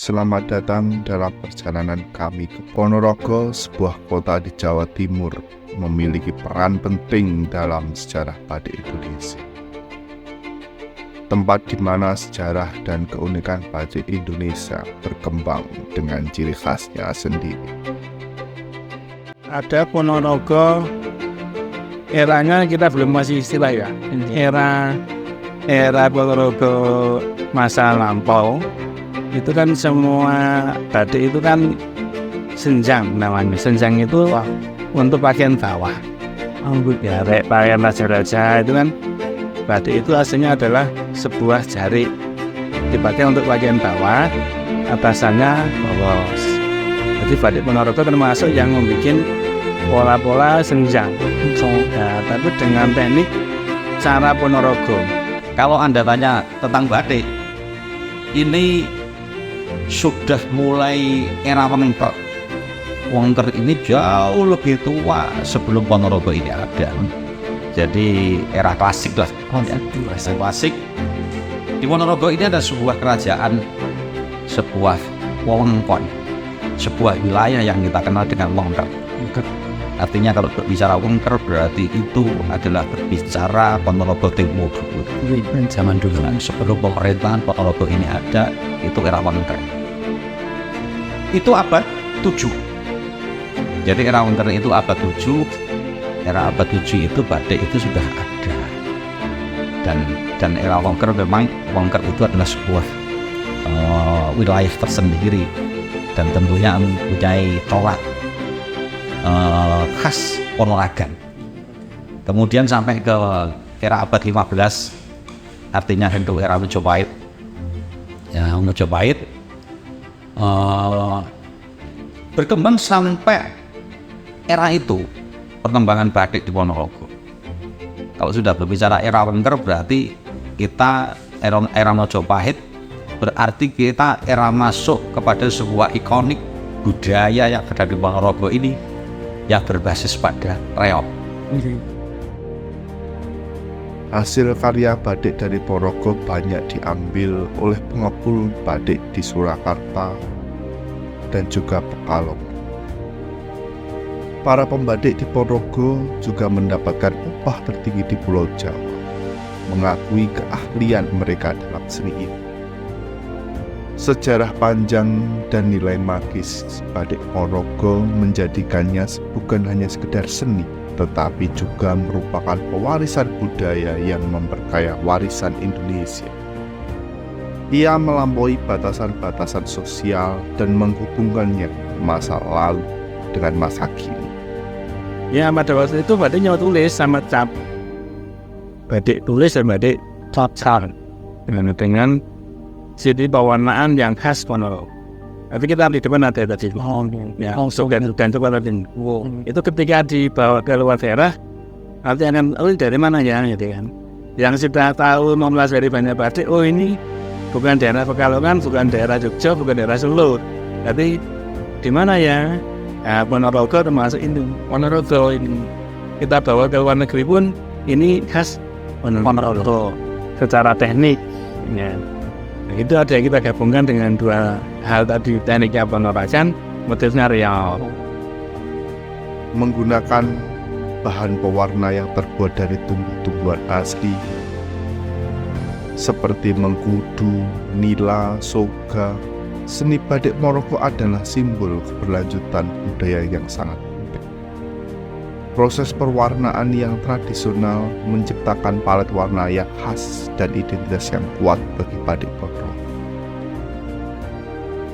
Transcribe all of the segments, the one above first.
Selamat datang dalam perjalanan kami ke Ponorogo, sebuah kota di Jawa Timur, memiliki peran penting dalam sejarah batik Indonesia. Tempat di mana sejarah dan keunikan batik Indonesia berkembang dengan ciri khasnya sendiri. Ada Ponorogo, eranya kita belum masih istilah ya. Era Ponorogo masa lampau. Itu kan semua batik itu kan senjang namanya. Senjang itu untuk bagian bawah. Ya, pakaian raja-raja itu kan batik itu aslinya adalah sebuah jari dipakai untuk bagian bawah, atasannya polos. Jadi batik Ponorogo termasuk yang membuat pola-pola senjang. Ya, tapi dengan teknik cara Ponorogo. Kalau Anda tanya tentang batik, ini sudah mulai era Wengker. Wengker ini jauh lebih tua sebelum Ponorogo ini ada. Jadi era klasik lah. Era klasik. Di Ponorogo ini ada sebuah kerajaan, sebuah wewengkon, sebuah wilayah yang kita kenal dengan Wengker. Artinya kalau berbicara Wengker berarti itu adalah berbicara Ponorogo Timur. Zaman dulu sebelum pemerintahan Ponorogo ini ada, itu era Wengker. Itu abad 7. Jadi era Wengker itu abad 7. Era abad 7 itu batik itu sudah ada. Dan era Wengker memang Wengker itu adalah sebuah wilayah tersendiri dan tentunya mempunyai corak khas Ponorogan. Kemudian sampai ke era abad 15, artinya untuk era Majapahit. Ya, Majapahit berkembang sampai era itu perkembangan batik di Ponorogo. Kalau sudah berbicara era Wengker berarti kita era Majapahit, berarti kita era masuk kepada sebuah ikonik budaya yang ada di Ponorogo ini yang berbasis pada reog. Hasil karya batik dari Ponorogo banyak diambil oleh pengepul batik di Surakarta dan juga Pekalongan. Para pembatik di Ponorogo juga mendapatkan upah tertinggi di Pulau Jawa, mengakui keahlian mereka dalam seni ini. Sejarah panjang dan nilai magis batik Ponorogo menjadikannya bukan hanya sekedar seni, tetapi juga merupakan pewarisan budaya yang memperkaya warisan Indonesia. Ia melampaui batasan-batasan sosial dan menghubungkannya masa lalu dengan masa kini. Ya, pada waktu itu batiknya tulis sama cap. Batik tulis dan batik cap dengan jadi pewarnaan yang khas Ponorogo. Tapi kita di depan ada tadi, ya, dan coba tadi. Itu ketika dibawa ke luar daerah, nanti akan, dari mana ya, gitu kan? Yang sudah tahu membelas dari banyak batik, ini bukan daerah Pekalongan, bukan daerah Jogja, bukan daerah Solo. Tapi di mana ya? Ya, Ponorogo termasuk itu. Ponorogo ini kita bawa ke luar negeri pun ini khas Ponorogo secara teknik. Ya. Nah, itu ada yang kita gabungkan dengan dua hal tadi, tekniknya Ponorogan, motifnya reog. Menggunakan bahan pewarna yang terbuat dari tumbuh-tumbuhan asli seperti mengkudu, nila, soga, seni batik Ponorogo adalah simbol keberlanjutan budaya yang sangat penting. Proses perwarnaan yang tradisional menciptakan palet warna yang khas dan identitas yang kuat bagi batik Ponorogo.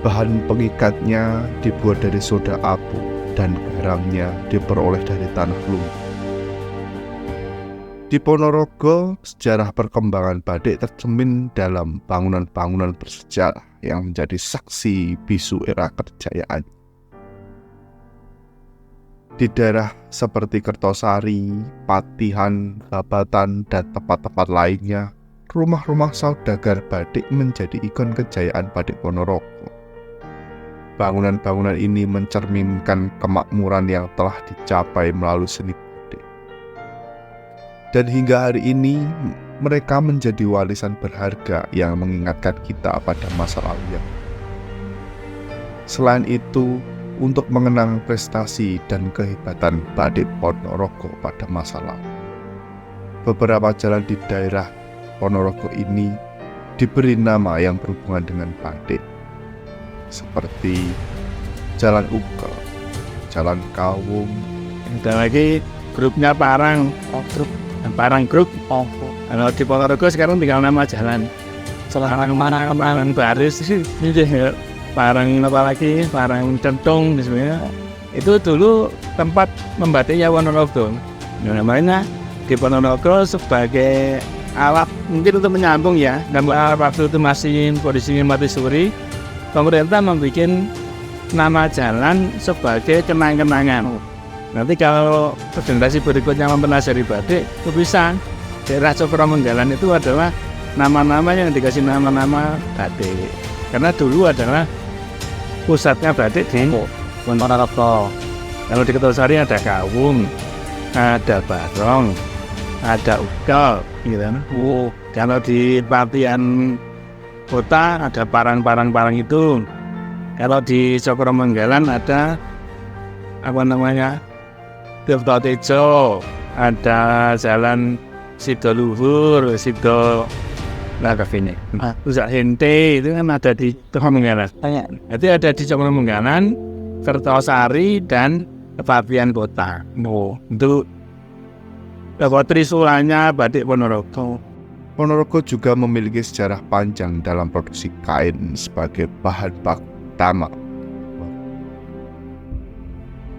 Bahan pengikatnya dibuat dari soda abu dan garamnya diperoleh dari tanah lumpur. Di Ponorogo, sejarah perkembangan batik tercermin dalam bangunan-bangunan bersejarah yang menjadi saksi bisu era kejayaan. Di daerah seperti Kertosari, Patihan, Babatan, dan tempat-tempat lainnya, rumah-rumah saudagar batik menjadi ikon kejayaan batik Ponorogo. Bangunan-bangunan ini mencerminkan kemakmuran yang telah dicapai melalui seni batik. Dan hingga hari ini, mereka menjadi warisan berharga yang mengingatkan kita pada masa lalu yang Selain itu, untuk mengenang prestasi dan kehebatan Badik Ponorogo pada masa lalu, beberapa jalan di daerah Ponorogo ini diberi nama yang berhubungan dengan badik, seperti Jalan Ugel, Jalan Kawung. Ada lagi grupnya Parang, Parang Group. Kalau di Ponorogo sekarang tinggal nama jalan. Parang Baris ini deh, Parang apa lagi, Parang Centong sebenarnya. Itu dulu tempat membatiknya Ponorogo. Namanya di Ponorogo sebagai alat mungkin untuk menyambung ya. Dan waktu itu masih kondisinya mati suri, pemerintah membuat nama jalan sebagai kenang-kenangan. Nanti kalau generasi berikutnya mempelajari batik, itu bisa. Daerah Cokroamenggalan itu adalah nama-nama yang dikasih nama-nama batik. Karena dulu adalah pusatnya batik di Ponorogo. Kalau di Kertosari ada Kawung, ada Barong, ada Ugel, gitu kan. Kalau di Patian Kota ada Parang itu. Kalau di Cokroamenggalan ada apa namanya, Tirto Tejo, ada Jalan Sido Luhur, Sido Lagavine, Uzak Hente itu kan ada di Cokroamenggalan. Jadi ada di Cokroamenggalan, Kertosari dan Papian Kota. Itu trisulanya batik Ponorogo. Ponorogo juga memiliki sejarah panjang dalam produksi kain sebagai bahan baku utama.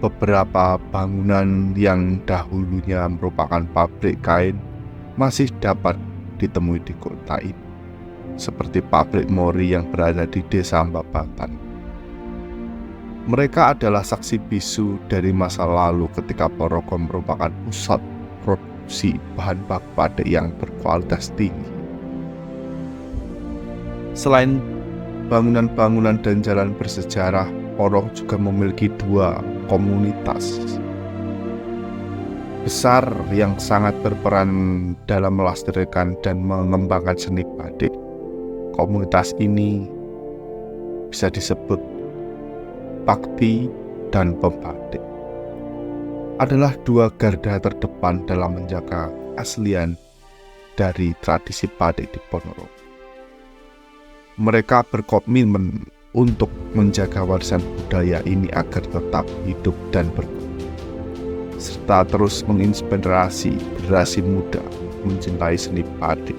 Beberapa bangunan yang dahulunya merupakan pabrik kain masih dapat ditemui di kota ini, seperti pabrik Mori yang berada di Desa Mbabatan. Mereka adalah saksi bisu dari masa lalu ketika Ponorogo merupakan pusat produksi bahan baku batik yang berkualitas tinggi. Selain bangunan-bangunan dan jalan bersejarah, Ponorogo juga memiliki dua komunitas besar yang sangat berperan dalam melestarikan dan mengembangkan seni batik. Komunitas ini bisa disebut Bakti dan Pembatik. Adalah dua garda terdepan dalam menjaga keaslian dari tradisi batik di Ponorogo. Mereka berkomitmen untuk menjaga warisan budaya ini agar tetap hidup dan berkembang, serta terus menginspirasi generasi muda mencintai seni batik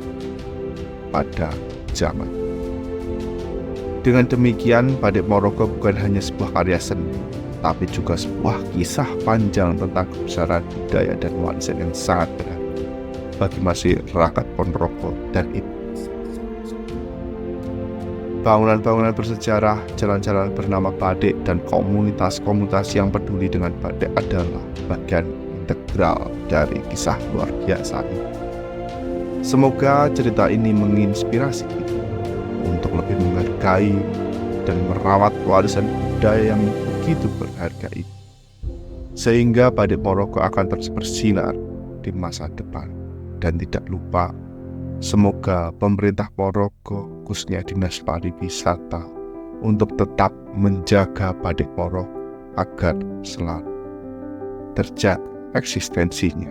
pada zaman. Dengan demikian, batik Ponorogo bukan hanya sebuah karya seni, tapi juga sebuah kisah panjang tentang kebesaran budaya dan warisan yang sangat berharga bagi masyarakat Ponorogo dan itu. Bangunan-bangunan bersejarah, jalan-jalan bernama batik, dan komunitas-komunitas yang peduli dengan batik adalah bagian integral dari kisah luar biasa ini. Semoga cerita ini menginspirasi kita untuk lebih menghargai dan merawat warisan budaya yang begitu berharga ini, sehingga batik Ponorogo akan terus bersinar di masa depan. Dan tidak lupa, semoga pemerintah Ponorogo, khususnya Dinas Pariwisata, untuk tetap menjaga batik Ponorogo agar selalu terjaga eksistensinya